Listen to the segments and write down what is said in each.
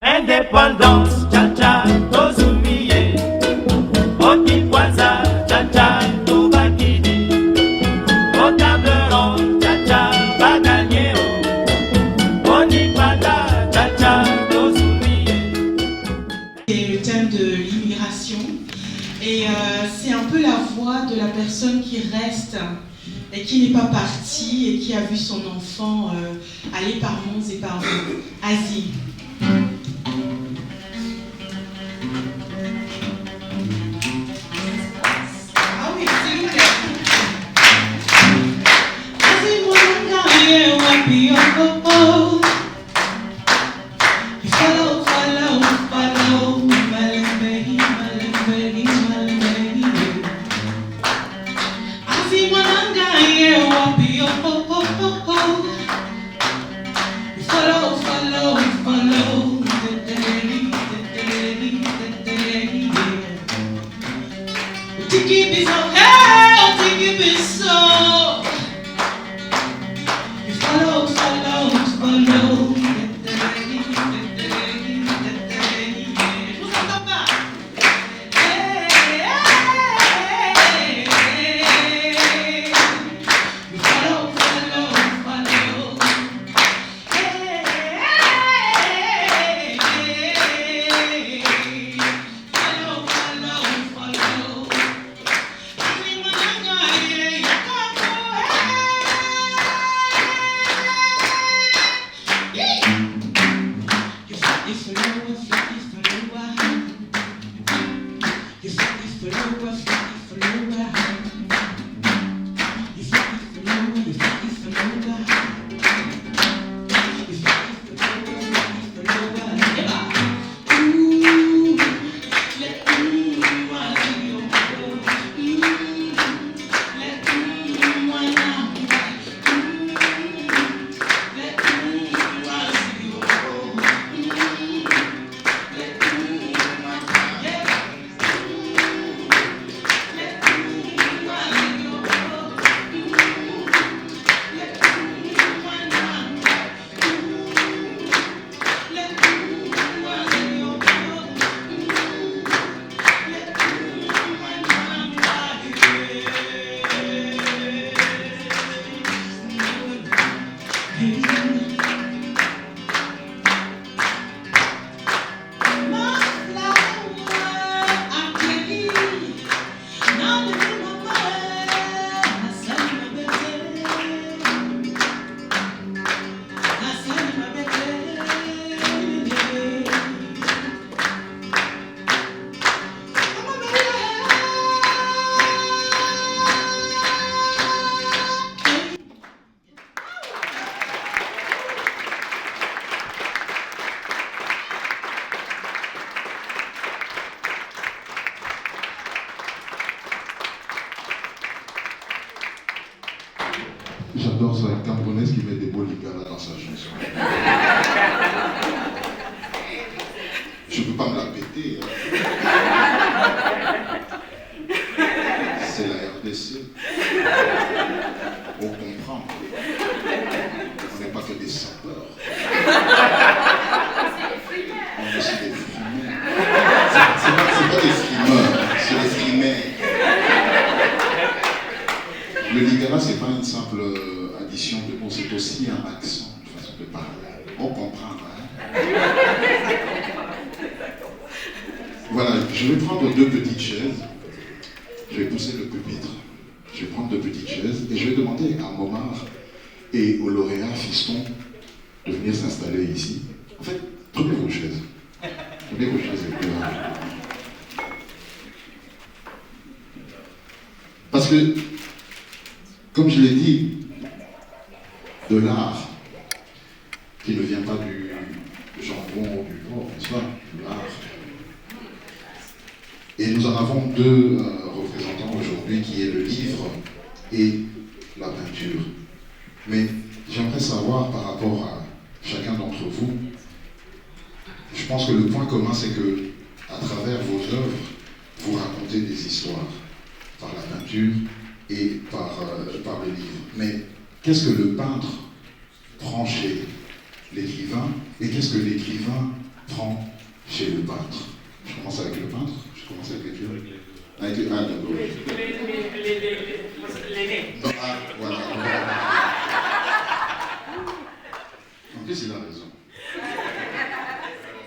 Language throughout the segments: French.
Indépendance, cha-cha, tozumiye. Oti kwanza, cha-cha, tobakidi. Au table ronde, cha-cha, baganyeo. Oni panda, cha-cha, tozumiye. C'est le thème de l'immigration. Et c'est un peu la voix de la personne qui reste et qui n'est pas partie et qui a vu son enfant aller par monts et par vallées. Asie. Ah oui, s'il vous plaît. Asie, mon gars, wapi, oh, oh, oh. Follow, follow, follow, malembe, malembe, malembe. Asie, mon gars, wapi, oh, oh, oh, oh, oh. Follow, follow, follow. Tiki be so, hey, tiki be so. Follow, follow, follow. Je vous entends pas. Hey, hey, hey. Follow, follow, follow. Hey, hey, hey. Follow, follow, follow. J'adore ça, une Camerounaise qui met des beaux lingala dans sa chanson. Je ne peux pas me la péter. Hein. C'est la RDC. On comprend. On n'est pas que des sapeurs. On est aussi des frimeurs. C'est pas des frimeurs, c'est des frimaires. Le lingala, c'est pas une simple addition de mots, c'est aussi un accent, une façon de parler. On comprend, hein? Voilà, je vais prendre deux petites chaises. Je vais pousser le pupitre. Je vais prendre deux petites chaises et je vais demander à Momar et au lauréat Fiston de venir s'installer ici. En fait, prenez vos chaises. Prenez vos chaises et parce que, comme je l'ai dit, de l'art qui ne vient pas du jambon ou du porc, n'est-ce pas? De l'art. Et nous en avons deux représentants aujourd'hui, qui est le livre et la peinture. Mais j'aimerais savoir par rapport à chacun d'entre vous, je pense que le point commun, c'est que à travers vos œuvres, vous racontez des histoires par la peinture et par les livres. Mais qu'est-ce que le peintre prend chez l'écrivain et qu'est-ce que l'écrivain prend prend chez le peintre. Je commence avec le peintre, je commence avec les vieux. Avec les d'accord. L'aîné. Ah, voilà. En plus, il a raison.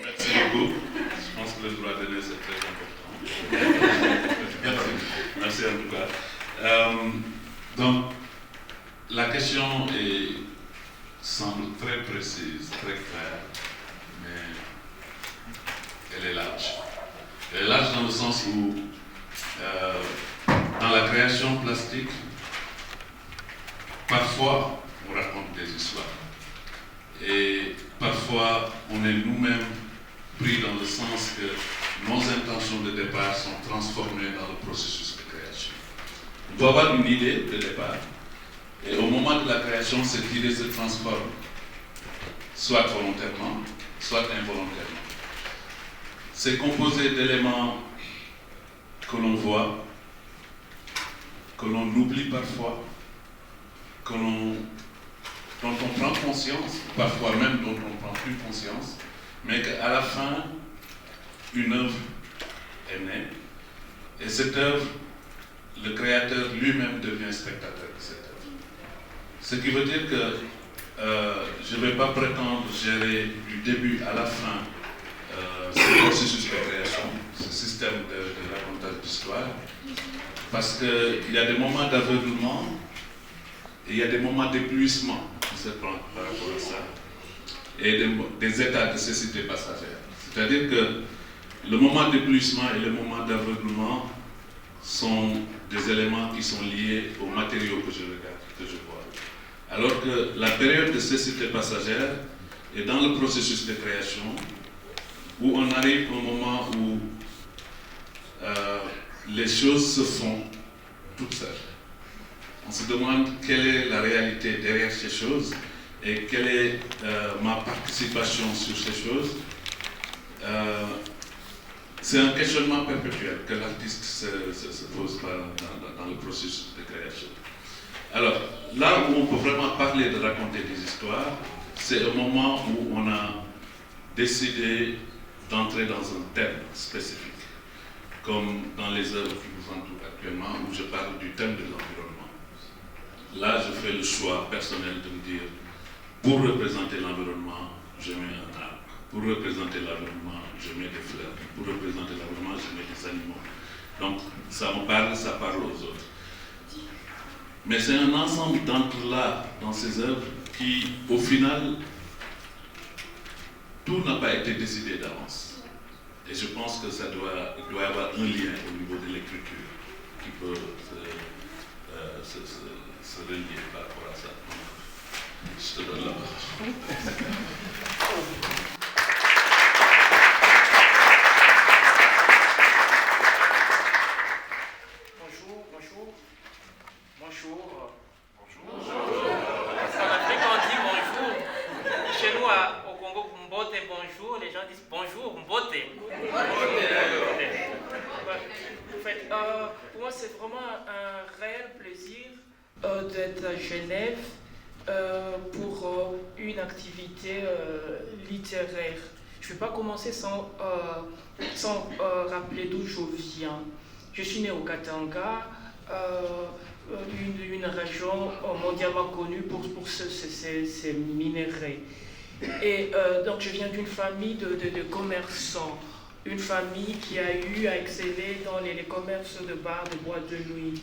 Merci beaucoup. Je pense que le droit d'aîné, c'est très important. Merci en tout cas. Donc, la question semble très précise, très claire, mais elle est large. Elle est large dans le sens où, dans la création plastique, parfois on raconte des histoires. Et parfois on est nous-mêmes pris dans le sens que nos intentions de départ sont transformées dans le processus de création. On peut avoir une idée de départ, et au moment de la création, cette idée se transforme, soit volontairement, soit involontairement. C'est composé d'éléments que l'on voit, que l'on oublie parfois, dont on prend conscience, parfois même dont on ne prend plus conscience, mais qu'à la fin, une œuvre est née, et cette œuvre, le créateur lui-même devient spectateur de cette œuvre. Ce qui veut dire que je ne vais pas prétendre gérer du début à la fin ce processus de création, ce système de racontage d'histoire, parce qu'il y a des moments d'aveuglement et il y a des moments d'épuisement qui se prennent par rapport à ça, et des états de cécité passagère. C'est-à-dire que le moment d'épuisement et le moment d'aveuglement sont des éléments qui sont liés aux matériaux que je regarde, que je vois. Alors que la période de cécité passagère est dans le processus de création, où on arrive au moment où les choses se font toutes seules. On se demande quelle est la réalité derrière ces choses et quelle est ma participation sur ces choses. C'est un questionnement perpétuel que l'artiste se pose dans le processus de création. Alors, là où on peut vraiment parler de raconter des histoires, c'est au moment où on a décidé d'entrer dans un thème spécifique, comme dans les œuvres qui vous entourent actuellement, où je parle du thème de l'environnement. Là, je fais le choix personnel de me dire, pour représenter l'environnement, je mets un arbre. Pour représenter l'environnement, je mets des fleurs. Pour représenter l'environnement, je mets des animaux. Donc, ça me parle, ça parle aux autres. Mais c'est un ensemble d'entre-là dans ces œuvres qui, au final, tout n'a pas été décidé d'avance. Et je pense que il doit y avoir un lien au niveau de l'écriture qui peut se relier par rapport à ça. Je te donne la parole. Bonjour. En Afrique, on dit bonjour. Chez nous, au Congo, Mbote, bonjour. Les gens disent bonjour, Mbote. En fait, pour moi, c'est vraiment un réel plaisir d'être à Genève pour une activité littéraire. Je ne vais pas commencer sans rappeler d'où je viens. Je suis né au Katanga, une région mondialement connue pour ses minéraux. Et donc je viens d'une famille de commerçants, une famille qui a eu à exceller dans les commerces de bars, de boîtes de nuit.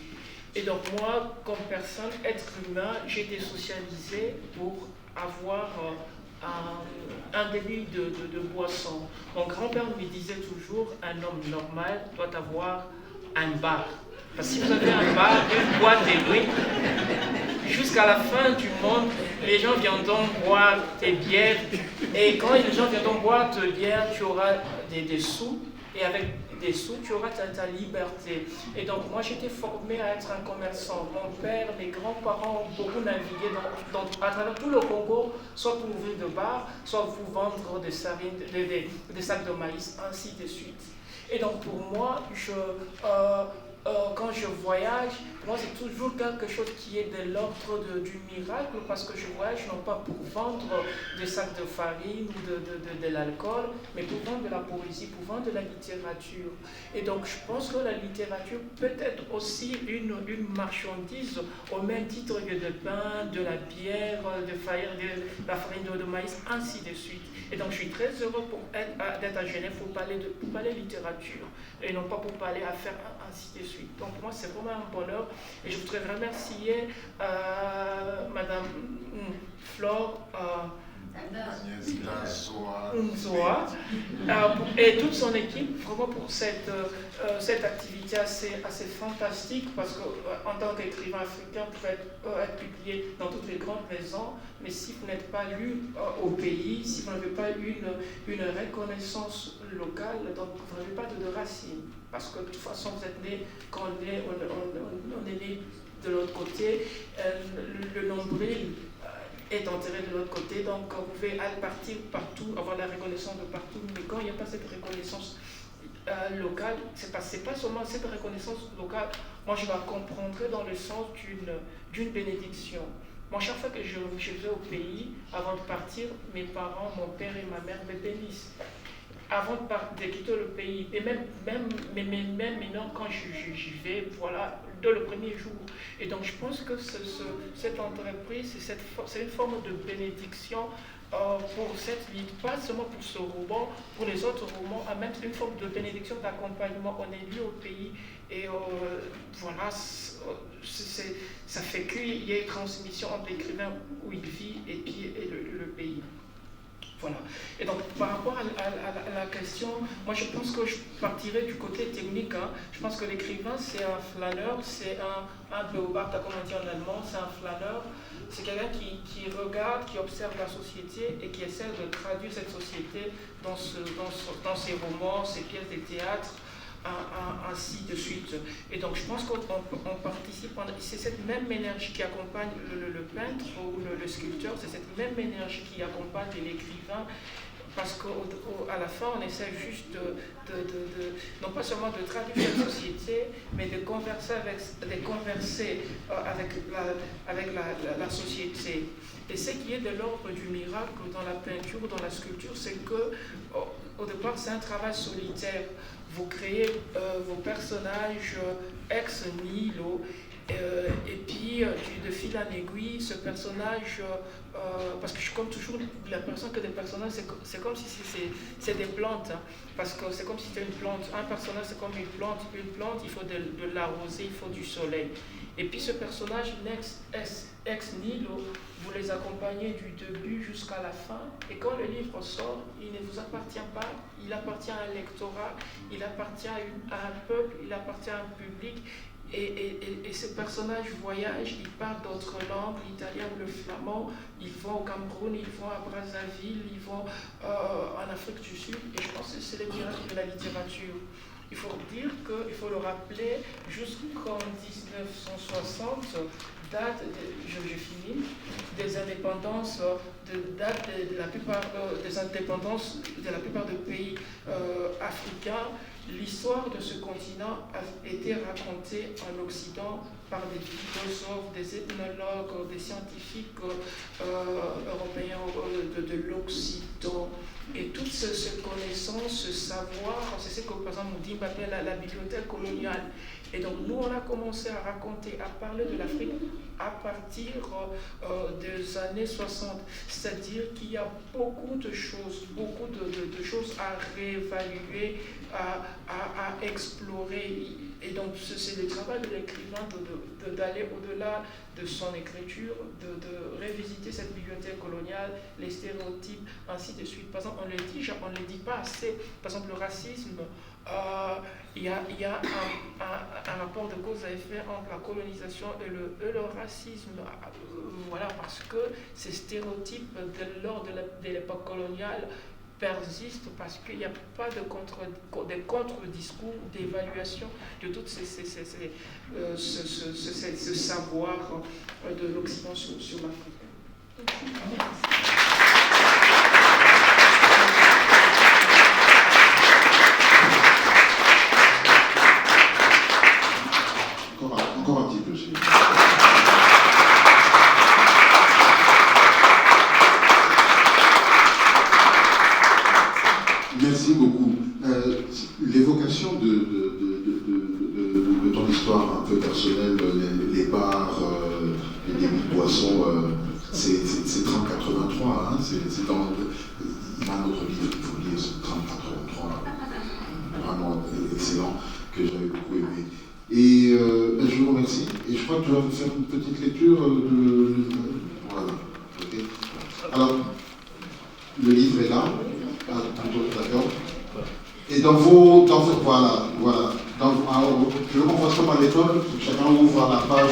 Et donc moi, comme personne, être humain, j'ai été socialisé pour avoir un débit de boisson. Mon grand-père me disait toujours, un homme normal doit avoir un bar. Parce que si vous avez un bar, une boîte de nuit, jusqu'à la fin du monde, les gens viendront boire des bières. Et quand les gens viendront boire des bières, tu auras des sous. Et avec des sous, tu auras ta liberté. Et donc, moi, j'étais formé à être un commerçant. Mon père, mes grands-parents ont beaucoup navigué à travers tout le Congo, soit pour ouvrir de bars, soit pour vendre des sacs de maïs, ainsi de suite. Et donc, pour moi, quand je voyage, moi c'est toujours quelque chose qui est de l'ordre du miracle, parce que je voyage non pas pour vendre des sacs de farine ou de l'alcool, mais pour vendre de la poésie, pour vendre de la littérature. Et donc je pense que la littérature peut être aussi une marchandise au même titre que de pain, de la bière, de la farine de maïs, ainsi de suite. Et donc je suis très heureux d'être à Genève pour parler littérature et non pas pour parler affaires, ainsi de suite. Donc pour moi c'est vraiment un bonheur et je voudrais remercier Madame Flore Nzoa et toute son équipe vraiment pour cette activité assez fantastique, parce qu'en tant qu'écrivain africain, vous pouvez être publié dans toutes les grandes maisons, mais si vous n'êtes pas lu au pays, si vous n'avez pas une reconnaissance locale, donc vous n'avez pas de racines, parce que de toute façon vous êtes né, quand on est né de l'autre côté, le nombril est enterré de l'autre côté, donc vous pouvez aller partir partout, avoir la reconnaissance de partout, mais quand il n'y a pas cette reconnaissance locale, c'est pas seulement cette reconnaissance locale, moi je la comprendrais dans le sens d'une bénédiction. Moi, chaque fois que je vais au pays, avant de partir, mes parents, mon père et ma mère me bénissent. Avant de quitter le pays, et même maintenant quand j'y vais, voilà, dès le premier jour. Et donc je pense que cette entreprise, c'est une forme de bénédiction pour cette ligne, pas seulement pour ce roman, pour les autres romans, même une forme de bénédiction, d'accompagnement. On est lié au pays et voilà, ça fait qu'il y ait une transmission entre l'écrivain où il vit et le pays. Voilà. Et donc, par rapport à la question, moi je pense que je partirais du côté technique. Je pense que l'écrivain, c'est un flâneur, c'est un Beobachter, comme on dit en allemand, c'est un flâneur. C'est quelqu'un qui regarde, qui observe la société et qui essaie de traduire cette société dans ses romans, ses pièces de théâtre, ainsi de suite. Et donc je pense qu'on participe, c'est cette même énergie qui accompagne le peintre ou le sculpteur, c'est cette même énergie qui accompagne l'écrivain, parce qu'à la fin on essaie juste non pas seulement de traduire cette société, mais de converser avec la société. Et ce qui est de l'ordre du miracle dans la peinture ou dans la sculpture, c'est que au départ c'est un travail solitaire. Vous créez vos personnages ex nihilo, et puis de fil en aiguille, ce personnage, parce que je comme toujours l'impression que des personnages, c'est comme si c'est des plantes, parce que c'est comme si c'était une plante. Un personnage c'est comme une plante, il faut de l'arroser, il faut du soleil. Et puis ce personnage ex nihilo, vous les accompagnez du début jusqu'à la fin, et quand le livre sort, il ne vous appartient pas, il appartient à un lectorat, il appartient à un peuple, il appartient à un public, et ces personnages voyagent, ils parlent d'autres langues, l'italien ou le flamand, ils vont au Cameroun, ils vont à Brazzaville, ils vont en Afrique du Sud, et je pense que c'est le miracle de la littérature. Il faut dire qu'il faut le rappeler, jusqu'en 1960, date, je finis, des indépendances, date de la plupart des indépendances de la plupart des pays africains. L'histoire de ce continent a été racontée en Occident par des philosophes, des ethnologues, des scientifiques européens de l'Occident. Et toute cette connaissance, ce savoir, c'est ce que par exemple Moudim appelle la bibliothèque coloniale. Et donc nous, on a commencé à raconter, à parler de l'Afrique à partir des années 60. C'est-à-dire qu'il y a beaucoup de choses à réévaluer, à explorer. Et donc c'est le travail de l'écrivain d'aller au-delà de son écriture, de révisiter cette bibliothèque coloniale, les stéréotypes, ainsi de suite. Par exemple, on ne le dit pas assez. Par exemple, le racisme, il y a un rapport de cause à effet entre la colonisation et le racisme. Voilà, parce que ces stéréotypes de lors de l'époque coloniale persistent, parce qu'il n'y a pas de contre-discours, d'évaluation de tout ce savoir de l'Occident sur l'Afrique. Merci beaucoup. L'évocation de ton histoire un peu personnelle, les bars, les débits de boissons, c'est 3083, hein, c'est dans... Il y a un autre livre, il faut lire, c'est 3083, vraiment excellent, que j'avais beaucoup aimé. Et je vous remercie, et je crois que tu vas me faire une petite lecture voilà, ok. Alors, le livre est là, d'accord. Et dans vos voilà, je veux qu'on fasse comme à l'école, chacun ouvre la page,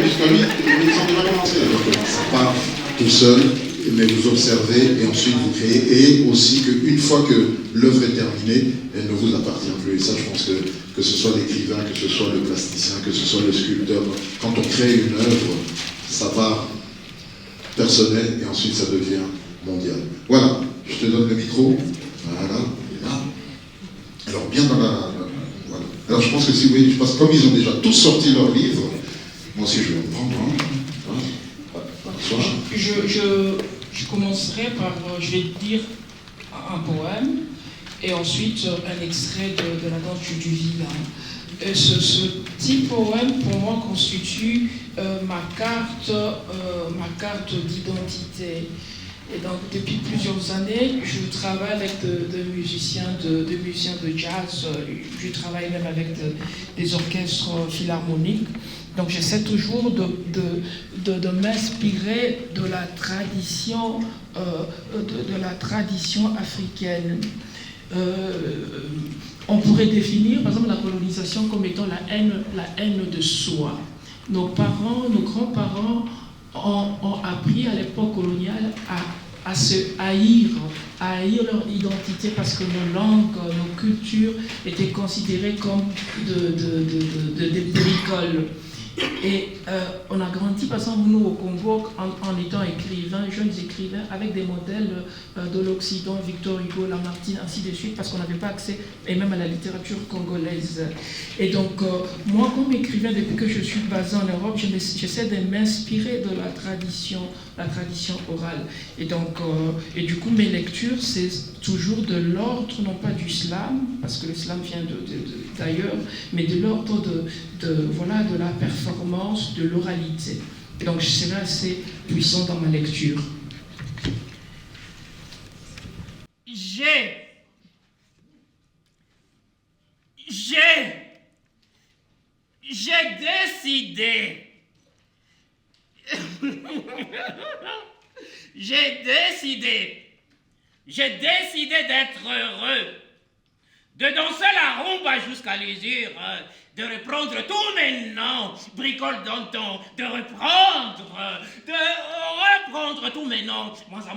jusqu'à 8, ils sont déjà commencés. Ça part tout seul, mais vous observez et ensuite vous créez, et aussi qu'une fois que l'œuvre est terminée, elle ne vous appartient plus. Et ça, je pense que ce soit l'écrivain, que ce soit le plasticien, que ce soit le sculpteur, quand on crée une œuvre, ça part personnel et ensuite ça devient mondial. Voilà, je te donne le micro. Voilà. Alors, bien dans la... Voilà. Alors, je pense que si vous voulez, parce que comme ils ont déjà tous sorti leurs livres, moi aussi je vais en prendre un. Bonsoir. Je commencerai par, je vais dire un poème et ensuite un extrait de la danse du vilain. Ce petit poème, pour moi, constitue ma carte d'identité. Et donc, depuis plusieurs années, je travaille avec des musiciens de jazz. Je travaille même avec des orchestres philharmoniques. Donc, j'essaie toujours de m'inspirer de la tradition, africaine. On pourrait définir, par exemple, la colonisation comme étant la haine de soi. Nos grands-parents ont appris à l'époque coloniale à se haïr leur identité parce que nos langues, nos cultures étaient considérées comme des bricoles. Et on a grandi, par exemple, nous au Congo, en étant jeunes écrivains, avec des modèles de l'Occident, Victor Hugo, Lamartine, ainsi de suite, parce qu'on n'avait pas accès, et même à la littérature congolaise. Et donc, moi, comme écrivain, depuis que je suis basé en Europe, j'essaie de m'inspirer de la tradition orale. Et donc, et du coup, mes lectures, c'est toujours de l'ordre, non pas du slam, parce que le slam vient d'ailleurs, mais de l'ordre de la performance, de l'oralité. Et donc, je serai assez puissant dans ma lecture. J'ai décidé d'être heureux, de danser la rumba jusqu'à l'usure, de reprendre tous mes noms, bricole d'antan, de reprendre tous mes noms, Mwanza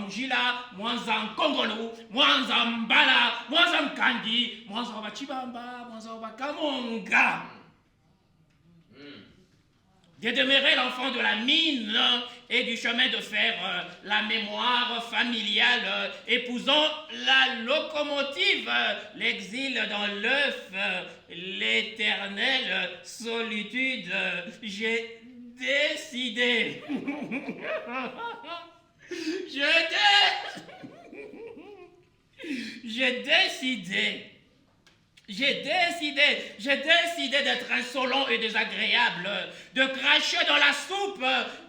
Mwanza Kongolo, Mwanza Mbala, Mwanza Mkandi, Mwanza Chibamba, Mwanza Kamonga. De demeurer l'enfant de la mine et du chemin de fer, la mémoire familiale, épousant la locomotive, l'exil dans l'œuf, l'éternelle solitude. J'ai décidé. J'ai décidé d'être insolent et désagréable, de cracher dans la soupe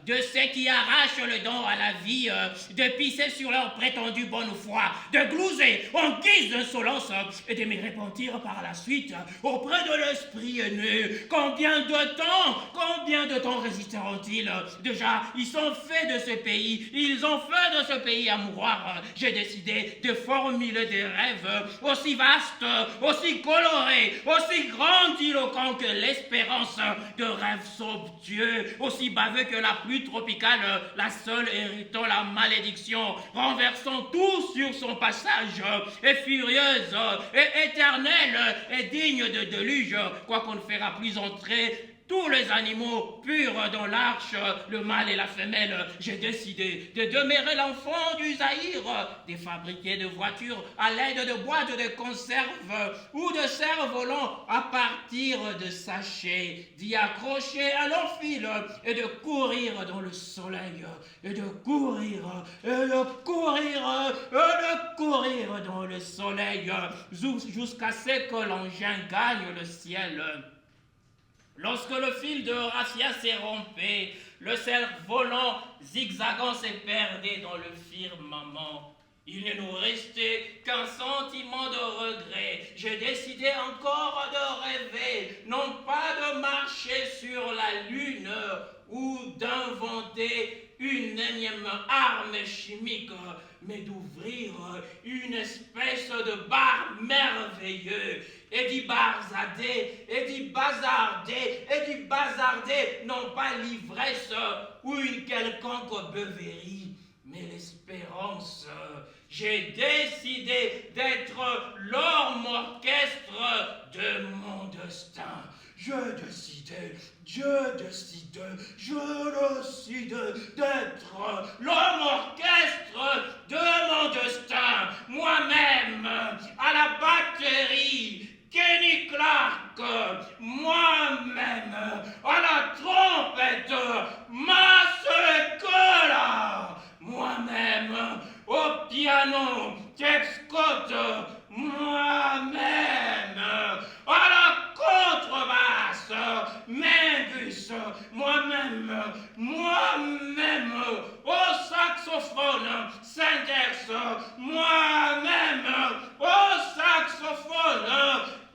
de ceux qui arrachent le don à la vie, de pisser sur leur prétendue bonne foi, de glouser en guise d'insolence et de me repentir par la suite auprès de l'esprit haineux. Combien de temps résisteront-ils? Déjà, ils ont fait de ce pays un mouroir. J'ai décidé de formuler des rêves aussi vastes, aussi colorés, aussi grandiloquents que l'espérance, de rêves somptueux, aussi baveux que la pluie tropicale, la seule héritant la malédiction, renversant tout sur son passage, et furieuse, et éternelle, et digne de déluge, quoi qu'on ne fera plus entrer tous les animaux purs dans l'arche, le mâle et la femelle. J'ai décidé de demeurer l'enfant du Zaïre, de fabriquer de voitures à l'aide de boîtes de conserve ou de cerfs-volants à partir de sachets, d'y accrocher à leur fil et de courir dans le soleil, et de courir, et de courir, et de courir dans le soleil, jusqu'à ce que l'engin gagne le ciel. Lorsque le fil de Horatia s'est rompé, le cerf-volant zigzagant s'est perdu dans le firmament. Il ne nous restait qu'un sentiment de regret. J'ai décidé encore de rêver, non pas de marcher sur la lune ou d'inventer une énième arme chimique, mais d'ouvrir une espèce de bar merveilleux et d'y bazarder, et d'y bazarder, et d'y bazarder, non pas l'ivresse ou une quelconque beuverie, mais l'espérance. J'ai décidé d'être l'homme orchestre de mon destin. Je décide d'être l'homme orchestre de mon destin. Moi-même, à la batterie, Kenny Clark, moi-même, à la trompette, Massecola, moi-même, au piano, Tex Scott, moi-même, à la contrebasse, Mingus, moi-même, au saxophone, Sanders, moi-même, au saxophone,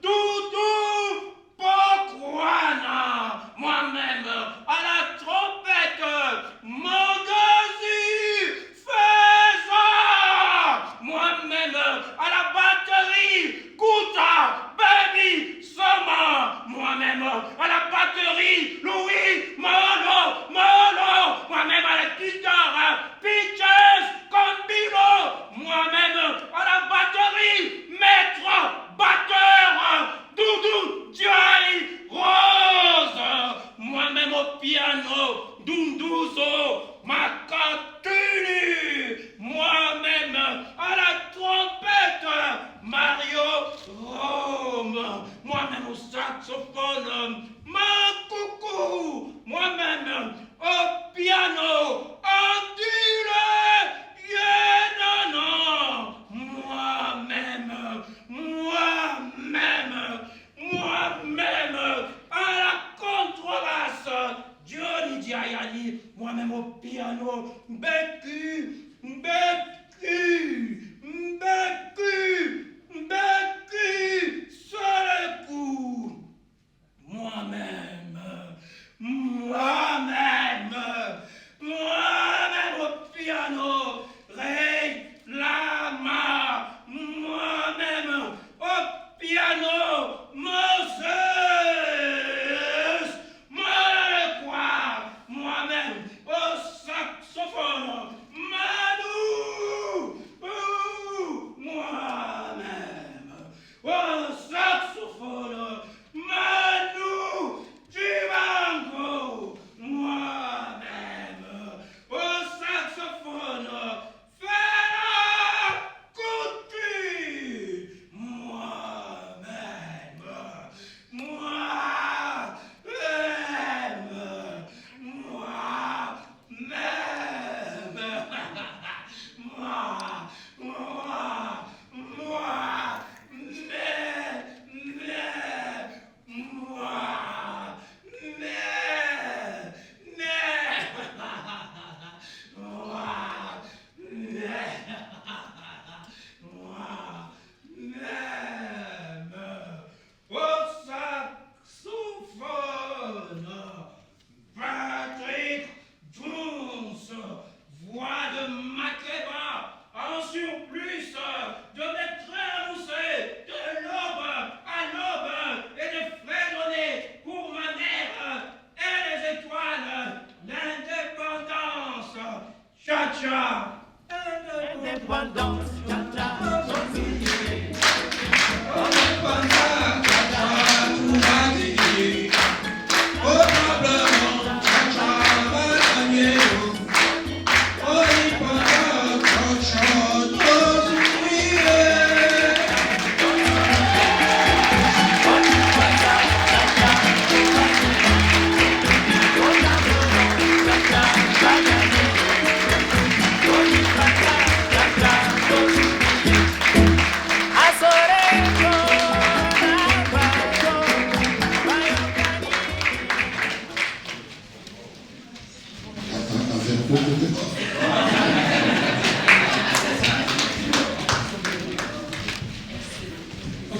Doudou Pokwana, moi-même, à la trompette, Mogazi Feza, moi-même, à la batterie, Kuta Baby Soma, moi-même, à la batterie, Louis Molo, moi-même, à la guitare, Pitches Combino, moi-même, à la batterie, maître batteur, Doudou Diaye Rose, moi-même au piano, Dunduzo Makatuni, moi-même à la trompette, Mario Rome, moi-même au saxophone, Makoukou, moi-même au piano, Andile Yenana, moi-même, à la contrebasse, Johnny Diayani, moi-même au piano, Becky, sur le coup.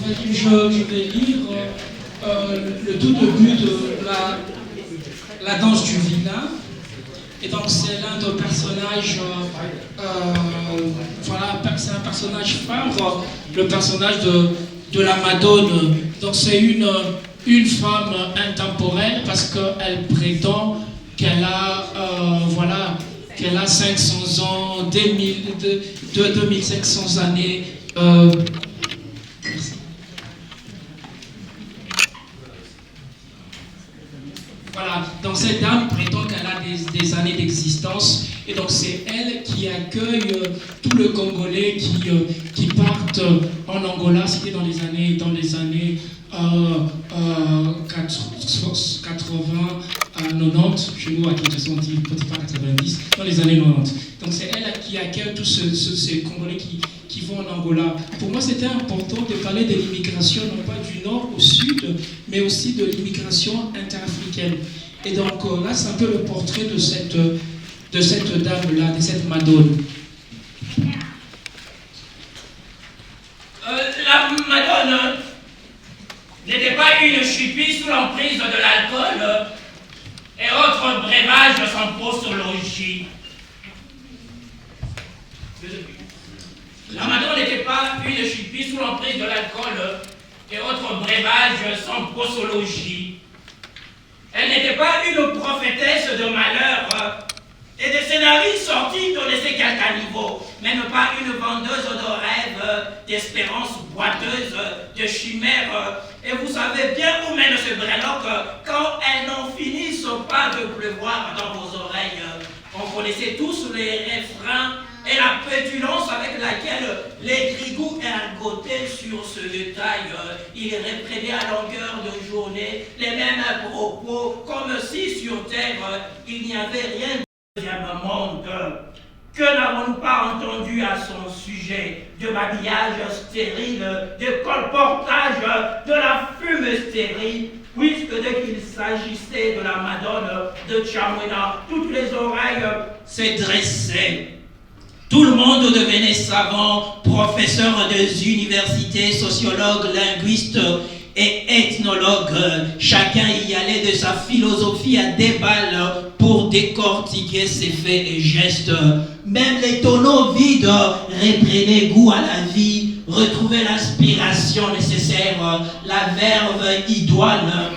Je vais lire le tout début de la danse du vilain. Et donc c'est l'un des personnages, voilà, c'est un personnage phare, le personnage de la Madone. Donc c'est une femme intemporelle parce qu'elle prétend qu'elle a, voilà, qu'elle a 500 ans, 2500 années. Voilà, donc cette dame prétend qu'elle a des années d'existence et donc c'est elle qui accueille tous les Congolais qui partent en Angola, c'était dans les années 80 à 90, chez nous à Kinshasa on dit peut-être pas 90, dans les années 90. Donc c'est elle qui accueille tous ces Congolais qui vont en Angola. Pour moi c'était important de parler de l'immigration, non pas du nord au sud, mais aussi de l'immigration interafricaine. Et donc là c'est un peu le portrait de cette dame-là, de cette Madone. La Madone n'était pas une chupie sous l'emprise de l'alcool et autres breuvages sans posologie. La Madone n'était pas une chupie sous l'emprise de l'alcool et autres breuvages sans posologie. Elle n'était pas une prophétesse de malheur et de scénarii sortis de laisser quelque niveau, même pas une vendeuse de rêves, d'espérances boiteuses, de chimères. Et vous savez bien où mène ce breloque quand elles n'en finissent pas de pleuvoir dans vos oreilles. On connaissait tous les refrains et la pétulance avec laquelle les grigous ergotaient sur ce détail. Ils reprenaient à longueur de journée les mêmes propos, comme si sur terre il n'y avait rien de deuxième monde. Que n'avons-nous pas entendu à son sujet? De babillage stérile, de colportage, de la fume stérile, puisque dès qu'il s'agissait de la Madone de Tchamwena, toutes les oreilles se dressaient. Tout le monde devenait savant, professeur des universités, sociologue, linguiste et ethnologue. Chacun y allait de sa philosophie à des balles pour décortiquer ses faits et gestes. Même les tonneaux vides reprenaient goût à la vie, retrouvaient l'inspiration nécessaire, la verve idoine,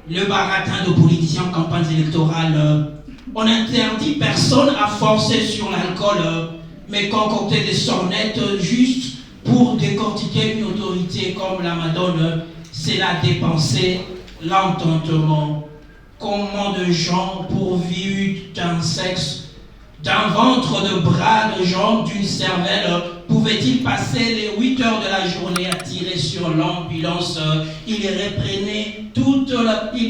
le baratin de politiciens en campagne électorale. On n'interdit personne à forcer sur l'alcool, mais concocter des sornettes juste pour décortiquer une autorité comme la Madone, c'est la dépenser l'entendement. Comment de gens pourvus d'un sexe, d'un ventre, de bras, de jambes, d'une cervelle, pouvaient-ils passer les 8 heures de la journée à tirer sur l'ambulance? Ils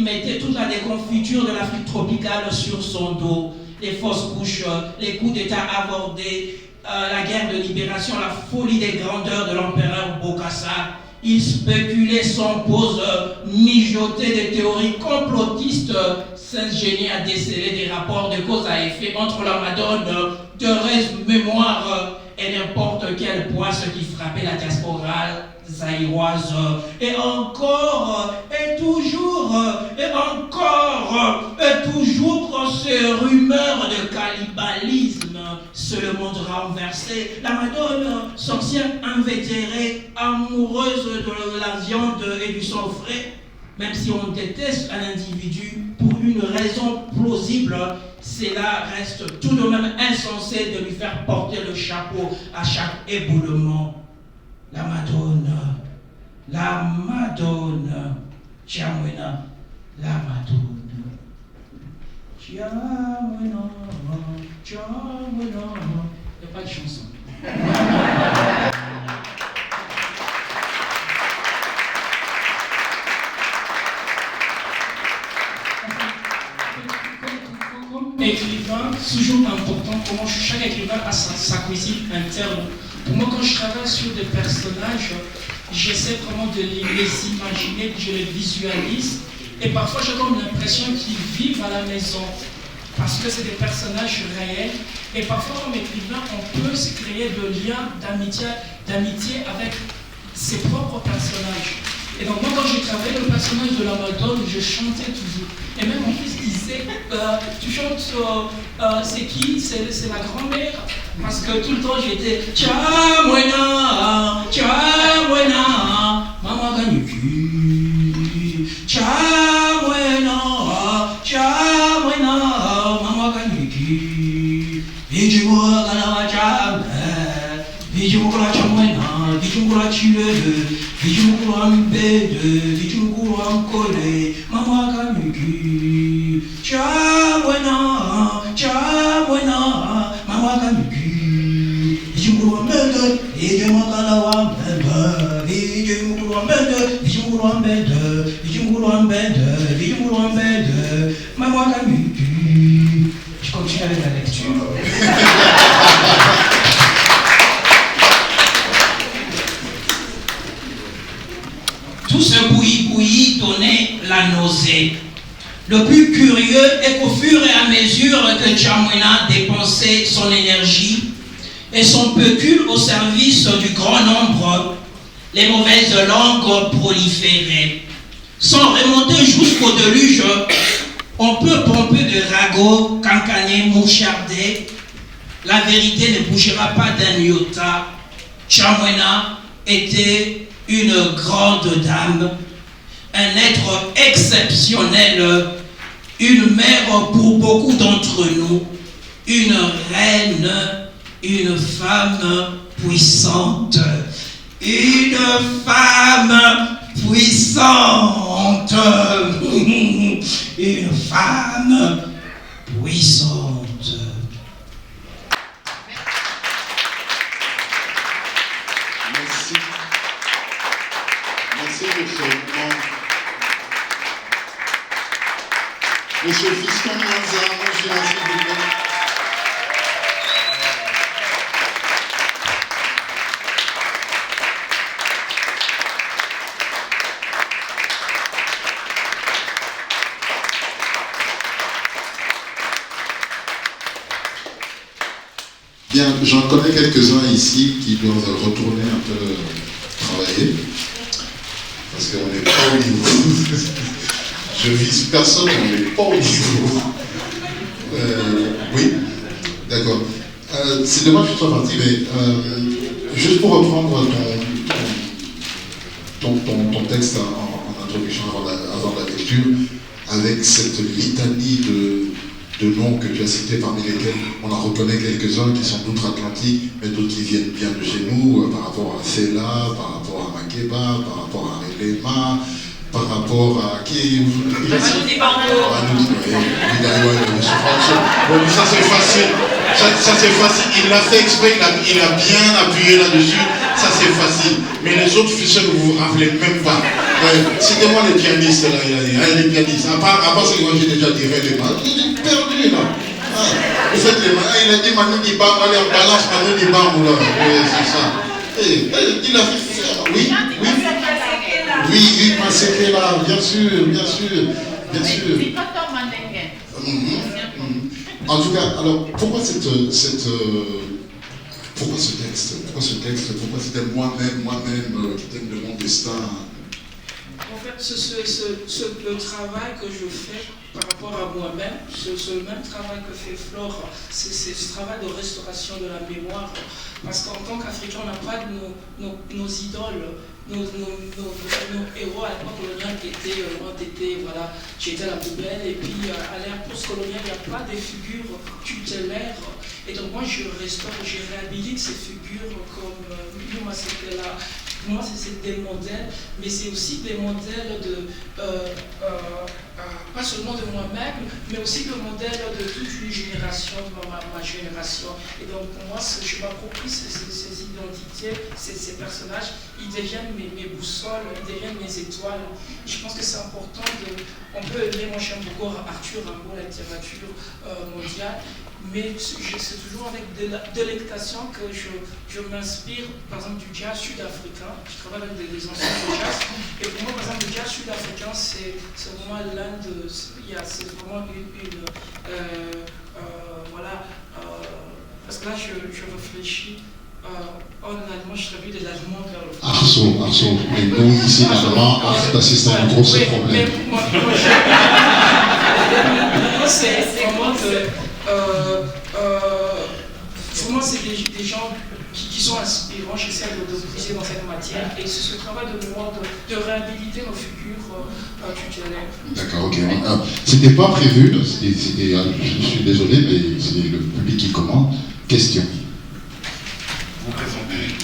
mettaient toute la déconfiture de l'Afrique tropicale sur son dos. Les fausses couches, les coups d'État abordés, la guerre de libération, la folie des grandeurs de l'empereur Bokassa. Ils spéculaient sans pause, mijotaient des théories complotistes, s'ingéniaient à déceler des rapports de cause à effet entre la Madone, de mémoire et n'importe quelle poisse qui frappait la diaspora zaïroise. Et encore, et toujours, et encore, et toujours ces rumeurs de cannibalisme. C'est le monde renversé. La Madone, sorcière invétérée, amoureuse de la viande et du sang frais. Même si on déteste un individu pour une raison plausible, cela reste tout de même insensé de lui faire porter le chapeau à chaque éboulement. La Madone, Tchamwena, la Madone. Tchamwena, Tchamwena. Il n'y a pas de chanson. Écrivain, toujours important, comment chaque écrivain a sa cuisine interne. Pour moi, quand je travaille sur des personnages, j'essaie vraiment de les imaginer, je les visualise. Et parfois, j'ai comme l'impression qu'ils vivent à la maison. Parce que c'est des personnages réels. Et parfois, comme écrivain, on peut se créer de liens d'amitié avec ses propres personnages. Et donc moi, quand j'ai travaillé le personnage de la Madone, je chantais toujours. Et même mon fils disait, tu chantes, c'est qui? C'est la grand-mère. Parce que tout le temps j'étais Chamwena, Chamwena, Mama Ganyuki, Chamwena, Chamwena, Mama Ganyuki, Vijumura Ganawa Chambe, Vijumura Chamwena, Vijumura Chile, Vijumura Mbede, Vijumura Mkole, Mama Ganyuki, Chamwena, Chamwena, Mama Ganyuki. Je continue avec la lecture. Tout ce bouilli-bouilli donnait la nausée. Le plus curieux est qu'au fur et à mesure que Chamwena dépensait son énergie et son pécule au service du grand nombre, les mauvaises langues proliféraient. Sans remonter jusqu'au déluge, on peut pomper de ragots, cancaner, moucharder. La vérité ne bougera pas d'un iota. Chamwena était une grande dame, un être exceptionnel, une mère pour beaucoup d'entre nous, une reine, une femme puissante, une femme puissante, une femme puissante. Merci. Merci pour ce moment. Monsieur Fiston Manza, monsieur Assis. Bien, j'en connais quelques-uns ici qui doivent retourner un peu travailler, parce qu'on n'est pas au niveau. Je vise personne, on n'est pas au niveau. Oui, d'accord. C'est dommage que tu sois parti, mais juste pour reprendre ton texte en introduction avant la lecture, avec cette litanie de noms que tu as cités, parmi lesquels on en reconnaît quelques-uns qui sont d'outre-Atlantique, mais d'autres qui viennent bien de chez nous, par rapport à Sela, par rapport à Makeba, par rapport à Relema, par rapport à qui? Ça c'est facile, ça c'est facile, il l'a fait exprès, il a bien appuyé là-dessus, ça c'est facile, mais les autres fichiers que vous vous rappelez même pas. Citez-moi les pianistes là, il a dit, les pianistes, à part ce que moi j'ai déjà dit, les mains, il est perdu là. Vous faites les mains, il a dit Manu Dibam, allez on balance Manu Dibam là, c'est ça. Il a fait faire, oui. Oui, Masséké là, bien sûr. En tout cas, alors pourquoi ce texte? Pourquoi c'était moi-même qui t'aime de mon destin? En fait, le travail que je fais par rapport à moi-même, ce même travail que fait Flore, c'est ce travail de restauration de la mémoire. Parce qu'en tant qu'Africain, on n'a pas nos idoles, nos héros à l'époque coloniale qui étaient entêtés, voilà, j'étais à la poubelle, et puis à l'ère post-coloniale, il n'y a pas de figures tutélaires. Et donc moi, je restaure, je réhabilite ces figures comme Yuma Sekela. Pour moi, c'est des modèles, mais c'est aussi des modèles de, pas seulement de moi-même, mais aussi le modèle de toute une génération, de ma génération. Et donc, pour moi, je m'approprie ces identités, ces personnages, ils deviennent mes boussoles, ils deviennent mes étoiles. Je pense que c'est important on peut aimer, moi j'aime beaucoup Arthur Rimbaud, la littérature mondiale, mais c'est toujours avec délectation que je m'inspire, par exemple, du jazz sud-africain. Je travaille avec des anciens de jazz, et pour moi, par exemple, le jazz sud-africain, c'est vraiment l'un de... C'est vraiment voilà, parce que là, je réfléchis. En allemand, je traduis de l'allemand vers le Arceau. Mais nous, ici, l'allemand, c'est un gros problème. Mais moi c'est vraiment que vraiment c'est des gens qui sont inspirants, j'essaie de briser dans cette matière, et c'est ce travail de mémoire de réhabiliter nos figures tutélaires. D'accord, ok. C'était pas prévu, je suis désolé, mais c'est le public qui commande. Question. Vous présentez.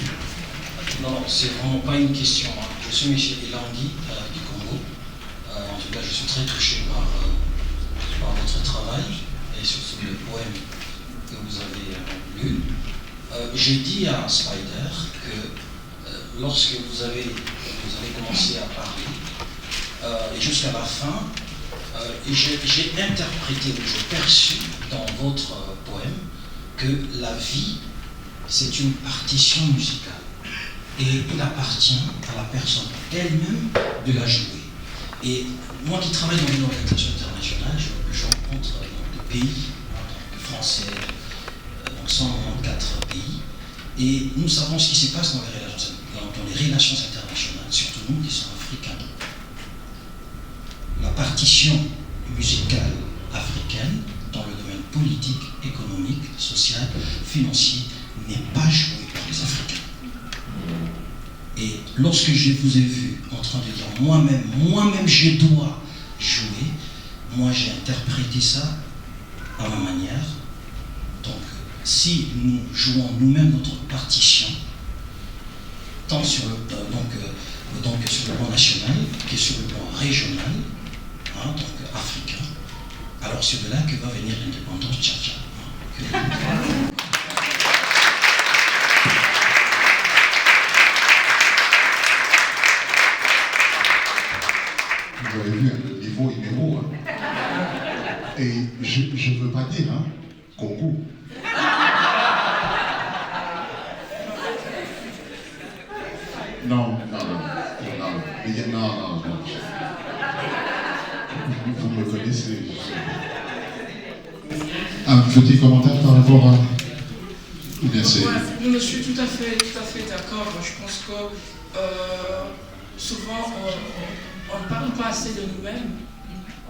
Non, c'est vraiment pas une question. Je suis M. Elangui du Congo. En tout cas, je suis très touché par votre travail et surtout le poème que vous avez lu. J'ai dit à Spider que lorsque vous avez commencé à parler, et jusqu'à la fin, j'ai interprété, ou j'ai perçu dans votre poème que la vie, c'est une partition musicale. Et il appartient à la personne elle-même de la jouer. Et moi qui travaille dans une organisation internationale, je rencontre des pays, français, donc 194 pays, et nous savons ce qui se passe dans les relations internationales, surtout nous qui sommes africains. La partition musicale africaine dans le domaine politique, économique, social, financier n'est pas jouée par les Africains. Et lorsque je vous ai vu en train de dire moi-même je dois jouer, moi j'ai interprété ça à ma manière. Donc si nous jouons nous-mêmes notre partition, tant sur le plan national que sur le plan régional, donc africain, alors c'est de là que va venir l'indépendance tcha-tcha. Vous avez vu le niveau numéro. Et je ne veux pas dire, Congo. Non. Vous me connaissez. Un petit commentaire par rapport à... Ou bien c'est... Je suis tout à fait d'accord. Je pense que souvent on ne parle pas assez de nous-mêmes.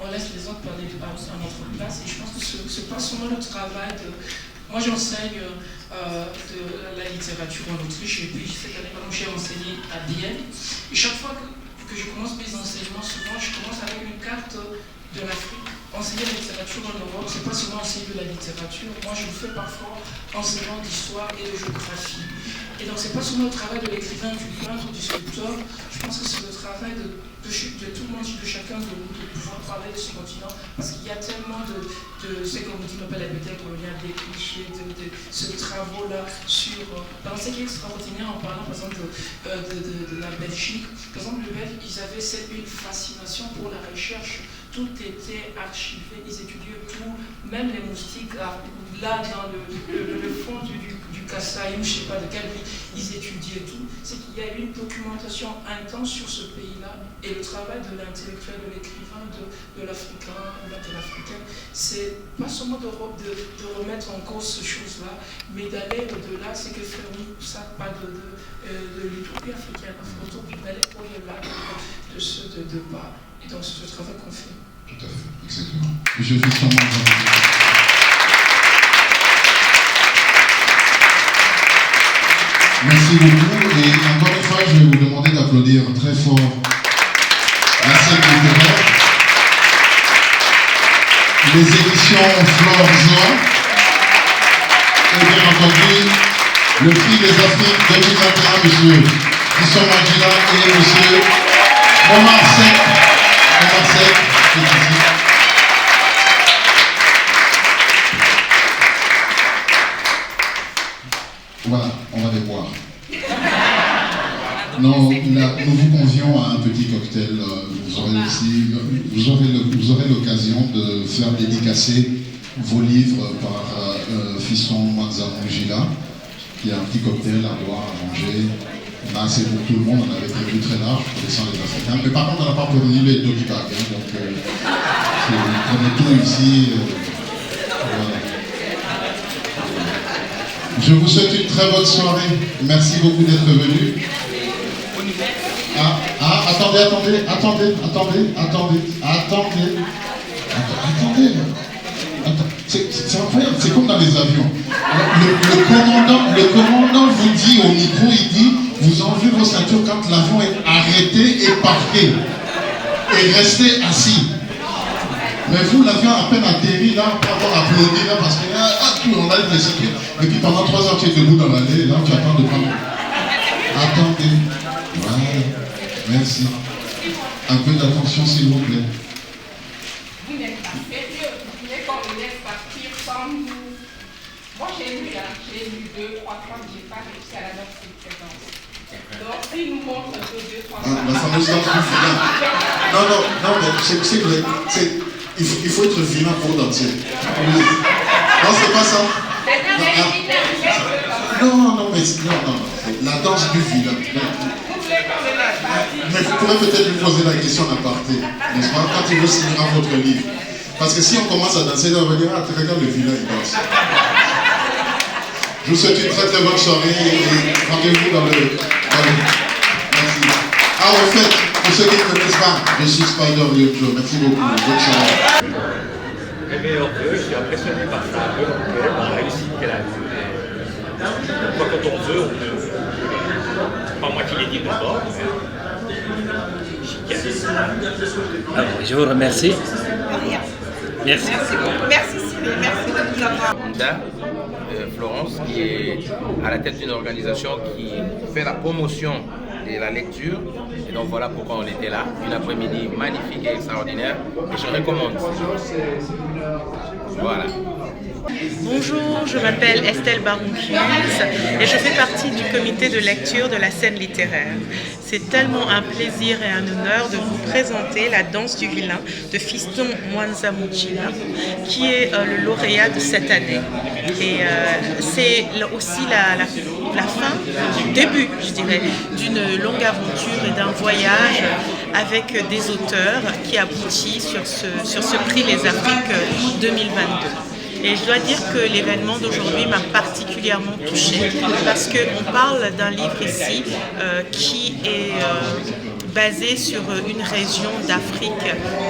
On laisse les autres parler à notre place. Et je pense que ce n'est pas seulement le travail de... Moi, j'enseigne de la littérature en Autriche. Et puis, cette année, j'ai enseigné à Vienne. Et chaque fois que je commence mes enseignements, souvent, je commence avec une carte de l'Afrique. Enseigner la littérature en Europe, c'est pas seulement enseigner de la littérature. Moi, je le fais parfois enseignant d'histoire et de géographie. Et donc, c'est pas seulement le travail de l'écrivain, du peintre, du sculpteur. Je pense que c'est le travail de tout le monde, de chacun de nous, de pouvoir parler de ce continent. Parce qu'il y a tellement c'est comme on dit, on appelle la bataille coloniale, des clichés, de ce travaux-là sur... Par exemple, ce qui est extraordinaire en parlant, par exemple, de la Belgique. Par exemple, les Belges, ils avaient une fascination pour la recherche. Tout était archivé, ils étudiaient tout, même les moustiques, là dans le fond du Kasaï, ou je ne sais pas de quel pays, ils étudiaient tout. C'est qu'il y a eu une documentation intense sur ce pays-là, et le travail de l'intellectuel, de l'écrivain, de l'Africain, ou de l'Africaine, c'est pas seulement de remettre en cause ces choses-là, mais d'aller au-delà, c'est que faire ça pas de l'utopie africaine, afro-utopie, d'aller au-delà de ce débat. Et donc c'est ce travail qu'on fait. Tout à fait, exactement. Monsieur Fiston, merci beaucoup. Et encore une fois, je vais vous demander d'applaudir très fort la scène littéraire, les éditions Florzo, et bien entendu, le prix des Afriques 2021, monsieur Fiston Magila et monsieur Omar Seck. Voilà, on va les boire. Non, nous vous convions à un petit cocktail. Vous aurez l'occasion de faire dédicacer vos livres par Fiston Magila, qui a un petit cocktail à boire, à manger. Là, c'est pour tout le monde, on avait prévu très large pour descendre les Africains. Mais par contre, on n'a pas prévu les doggy bags. Donc, prenez tout ici. Voilà. Je vous souhaite une très bonne soirée. Merci beaucoup d'être venus. Attendez. C'est incroyable, c'est comme dans les avions. Le commandant vous dit au micro, il dit, vous enlevez vos ceintures quand l'avion est arrêté et parqué. Et restez assis. Mais vous, l'avion a à peine atterri là, pour avoir applaudi là, parce qu'on a les ceintures. Et puis pendant 3 heures, tu es debout dans l'allée, là, tu attends de prendre. Attendez. Voilà. Merci. Un peu d'attention, s'il vous plaît. Vous n'êtes pas sérieux. Vous voulez qu'on me laisse partir sans nous. Moi, j'ai lu 2, 3 fois, mais je n'ai pas réussi à la danse de présence. Donc, il nous montre un peu 2, 3 fois. La fameuse danse du vilain. Non, mais il faut être vilain pour danser. Non, c'est pas ça. Non, mais la danse du vilain. Mais vous pourrez peut-être lui poser la question en aparté, n'est-ce pas, quand il vous signera votre livre. Parce que si on commence à danser, on va dire, ah, regarde le vilain, il danse. Je vous souhaite une très très bonne soirée et rendez-vous dans le... Merci. Ah, en fait, pour ceux qui ne connaissent pas, je suis Spider Joe. Merci beaucoup. Bonne soirée. Les meilleurs vœux, je suis impressionné par ça, un peu par la réussite qu'elle a eue. Quand on veut, on peut. C'est pas moi qui l'ai dit d'abord, mais. Alors, je vous remercie. Merci. Merci beaucoup. Merci Cyril. Merci de nous avoir. Florence, qui est à la tête d'une organisation qui fait la promotion de la lecture. Et donc voilà pourquoi on était là. Une après-midi magnifique et extraordinaire. Et je recommande. Voilà. Bonjour, je m'appelle Estelle Baron-Cuise et je fais partie du comité de lecture de la scène littéraire. C'est tellement un plaisir et un honneur de vous présenter La danse du vilain de Fiston Mwanza Mutshila, qui est le lauréat de cette année. Et c'est aussi la fin, du début, je dirais, d'une longue aventure et d'un voyage avec des auteurs qui aboutit sur ce prix Les Afriques 2022. Et je dois dire que l'événement d'aujourd'hui m'a particulièrement touchée parce qu'on parle d'un livre ici qui est basé sur une région d'Afrique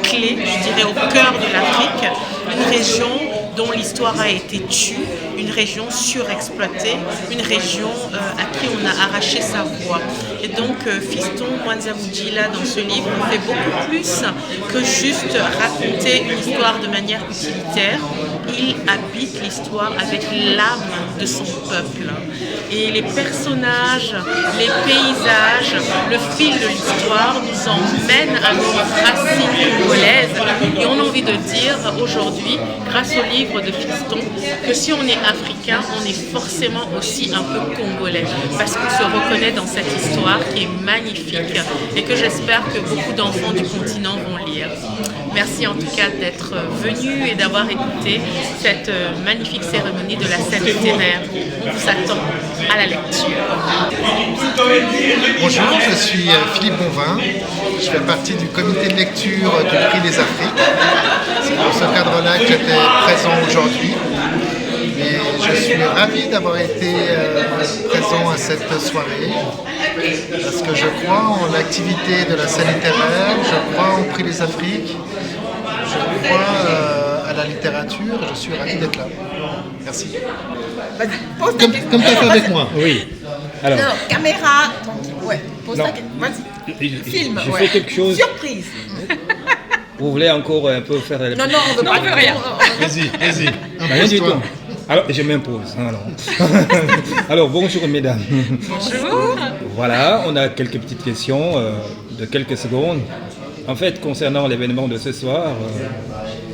clé, je dirais au cœur de l'Afrique, une région dont l'histoire a été tue, une région surexploitée, une région à qui on a arraché sa voix. Et donc Fiston Mwanza Mutshila dans ce livre fait beaucoup plus que juste raconter une histoire de manière utilitaire. Il habite l'histoire avec l'âme de son peuple. Et les personnages, les paysages, le fil de l'histoire nous emmènent à nos racines congolaises. Et on a envie de dire aujourd'hui, grâce au livre de Fiston, que si on est africain, on est forcément aussi un peu congolais. Parce qu'on se reconnaît dans cette histoire qui est magnifique et que j'espère que beaucoup d'enfants du continent vont lire. Merci en tout cas d'être venus et d'avoir écouté cette magnifique cérémonie de la scène littéraire. On vous attend à la lecture. Bonjour, je suis Philippe Bonvin. Je fais partie du comité de lecture du Prix des Afriques. C'est dans ce cadre-là que j'étais présent aujourd'hui. Et je suis ravi d'avoir été présent à cette soirée parce que je crois en l'activité de la scène littéraire, je crois au Prix des Afriques, je crois à la littérature, je suis ravi d'être là. Merci. Comme tu as fait avec moi. Oui. Alors. Non, caméra. Ouais, pose ta question. Vas-y. Film. Je fais quelque chose. Surprise. Vous voulez encore un peu faire... Non, on ne veut rien. Vas-y. Rien du tout. Alors, je m'impose. Alors, bonjour mesdames. Bonjour. Voilà, on a quelques petites questions de quelques secondes. En fait, concernant l'événement de ce soir,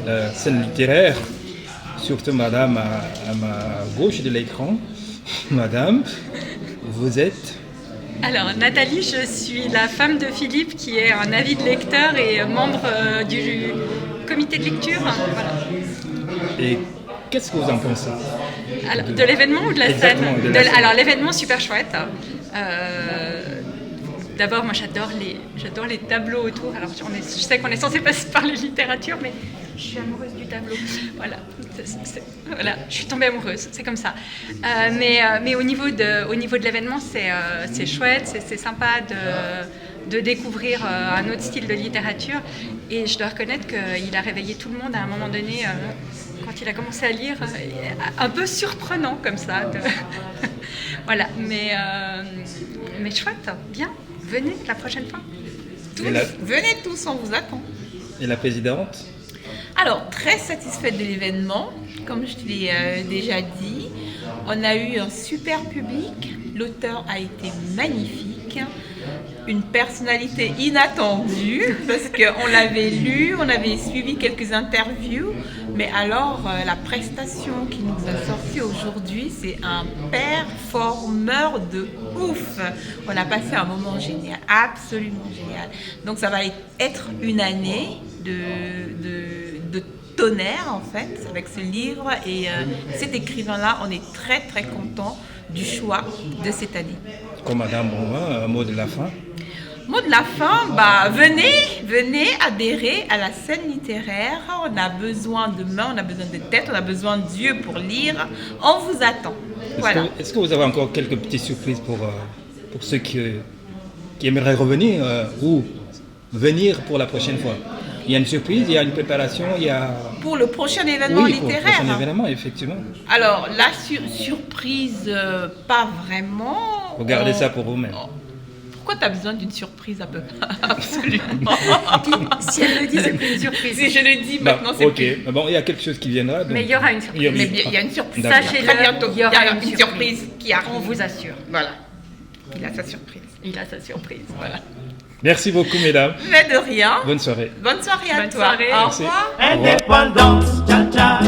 la scène littéraire, surtout madame à ma gauche de l'écran, madame, vous êtes... Alors, Nathalie, je suis la femme de Philippe qui est un avide lecteur et membre du comité de lecture. Voilà. Et qu'est-ce que vous en pensez? Alors, de l'événement ou de la scène? Alors, l'événement, super chouette. D'abord, moi, j'adore les tableaux autour. Alors, je sais qu'on est censé parler littérature, mais Je suis amoureuse du tableau. Voilà. Voilà, je suis tombée amoureuse, c'est comme ça. Mais au niveau de l'événement, c'est chouette, c'est sympa de découvrir un autre style de littérature. Et je dois reconnaître qu'il a réveillé tout le monde à un moment donné, quand il a commencé à lire, un peu surprenant comme ça. Voilà, mais chouette, bien, venez la prochaine fois. Venez tous, on vous attend. Et la présidente? Alors, très satisfaite de l'événement. Comme je te l'ai déjà dit, on a eu un super public. L'auteur a été magnifique. Une personnalité inattendue, parce qu'on l'avait lu, on avait suivi quelques interviews. Mais alors, la prestation qui nous a sorti aujourd'hui, c'est un performeur de ouf. On a passé un moment génial, absolument génial. Donc, ça va être une année de tonnerre, en fait, avec ce livre. Et cet écrivain-là, on est très, très content du choix de cette année. Comme Madame Bonvin, un mot de la fin? Mot de la fin, venez adhérer à la scène littéraire. On a besoin de mains, on a besoin de têtes, on a besoin d'yeux pour lire. On vous attend. Voilà. Est-ce que vous avez encore quelques petites surprises pour ceux qui aimeraient revenir ou venir pour la prochaine fois? Il y a une surprise, il y a une préparation, il y a... Pour le prochain événement littéraire. Pour le prochain événement, effectivement. Alors, la surprise, pas vraiment. Vous gardez ça pour vous-même. Pourquoi tu as besoin d'une surprise un peu? Absolument. Si elle le dit, c'est plus une surprise. Si je le dis maintenant, c'est plus... Bon, il y a quelque chose qui viendra. Donc... Mais il y aura une surprise. Il y a une surprise. Sachez-le, très bientôt. Il y aura une surprise qui arrive. On vous assure. Voilà. Il a sa surprise. Il a sa surprise. Voilà. Merci beaucoup, mesdames. Mais de rien. Bonne soirée. Bonne soirée à Bonne toi. soirée. Au revoir. Indépendance, cha cha,